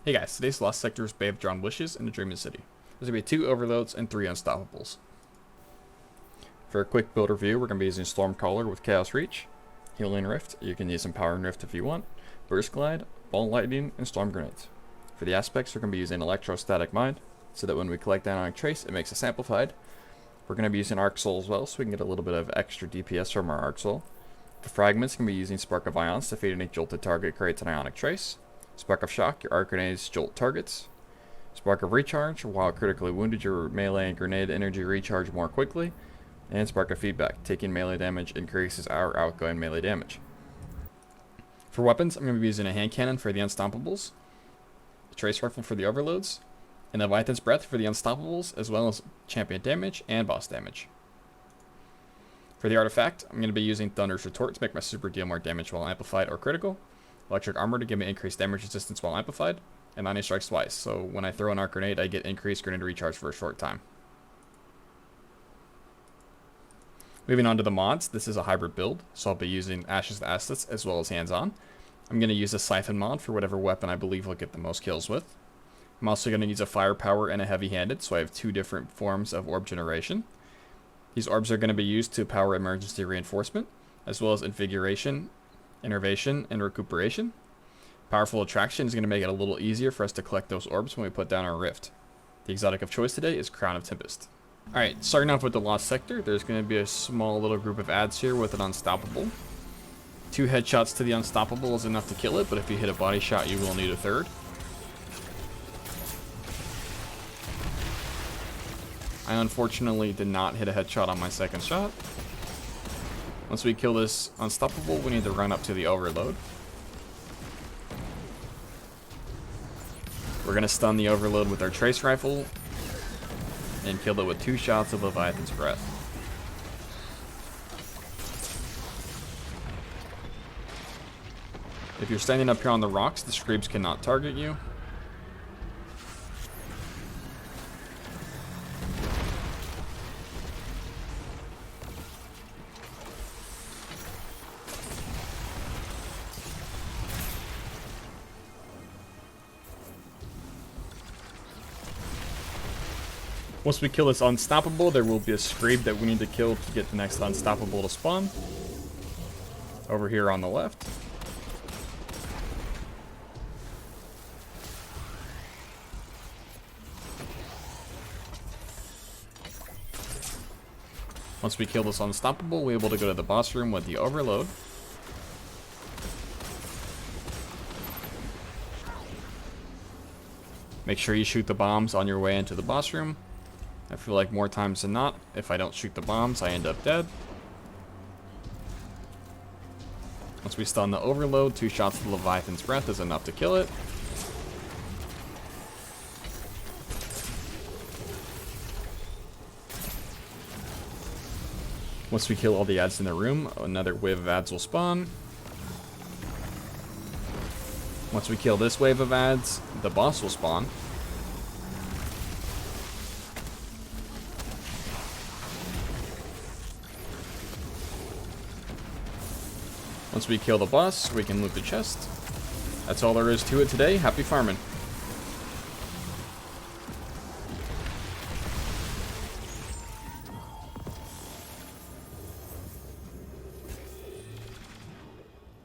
Hey guys, today's Lost Sector is Bay of Drawn Wishes in the Dreaming City. There's going to be 2 overloads and 3 unstoppables. For a quick build review, we're going to be using Stormcaller with Chaos Reach, Healing Rift, you can use Empowering Rift if you want, Burst Glide, Ball Lightning, and Storm Grenades. For the aspects, we're going to be using Electrostatic Mind, so that when we collect Ionic Trace, it makes us amplified. We're going to be using Arc Soul as well, so we can get a little bit of extra DPS from our Arc Soul. For fragments, we're going to be using Spark of Ions to feed any jolted target creates an Ionic Trace. Spark of Shock, your arc grenades jolt targets. Spark of Recharge, while critically wounded, your melee and grenade energy recharge more quickly. And Spark of Feedback, taking melee damage increases our outgoing melee damage. For weapons, I'm going to be using a hand cannon for the Unstoppables, a Trace Rifle for the Overloads, and Leviathan's Breath for the Unstoppables, as well as champion damage and boss damage. For the artifact, I'm going to be using Thunder's Retort to make my super deal more damage while amplified or critical. Electric Armor to give me increased damage resistance while amplified, and 90 strikes twice, so when I throw an arc grenade, I get increased grenade recharge for a short time. Moving on to the mods, this is a hybrid build, so I'll be using Ashes to Assets as well as Hands-On. I'm going to use a Siphon mod for whatever weapon I believe will get the most kills with. I'm also going to use a Firepower and a Heavy-Handed, so I have 2 different forms of orb generation. These orbs are going to be used to power emergency reinforcement, as well as invigoration, innervation, and recuperation. Powerful Attraction is going to make it a little easier for us to collect those orbs when we put down our rift. The exotic of choice today is Crown of Tempest. Alright, starting off with the Lost Sector, there's going to be a small little group of ads here with an Unstoppable. 2 headshots to the Unstoppable is enough to kill it, but if you hit a body shot, you will need a 3rd. I unfortunately did not hit a headshot on my 2nd shot. Once we kill this Unstoppable, we need to run up to the Overload. We're going to stun the Overload with our Trace Rifle and kill it with 2 shots of Leviathan's Breath. If you're standing up here on the rocks, the Screebs cannot target you. Once we kill this Unstoppable, there will be a Screeb that we need to kill to get the next Unstoppable to spawn. Over here on the left. Once we kill this Unstoppable, we're able to go to the boss room with the Overload. Make sure you shoot the bombs on your way into the boss room. I feel like more times than not, if I don't shoot the bombs, I end up dead. Once we stun the Overload, 2 shots of Leviathan's Breath is enough to kill it. Once we kill all the ads in the room, another wave of ads will spawn. Once we kill this wave of ads, the boss will spawn. Once we kill the boss, we can loot the chest. That's all there is to it today. Happy farming.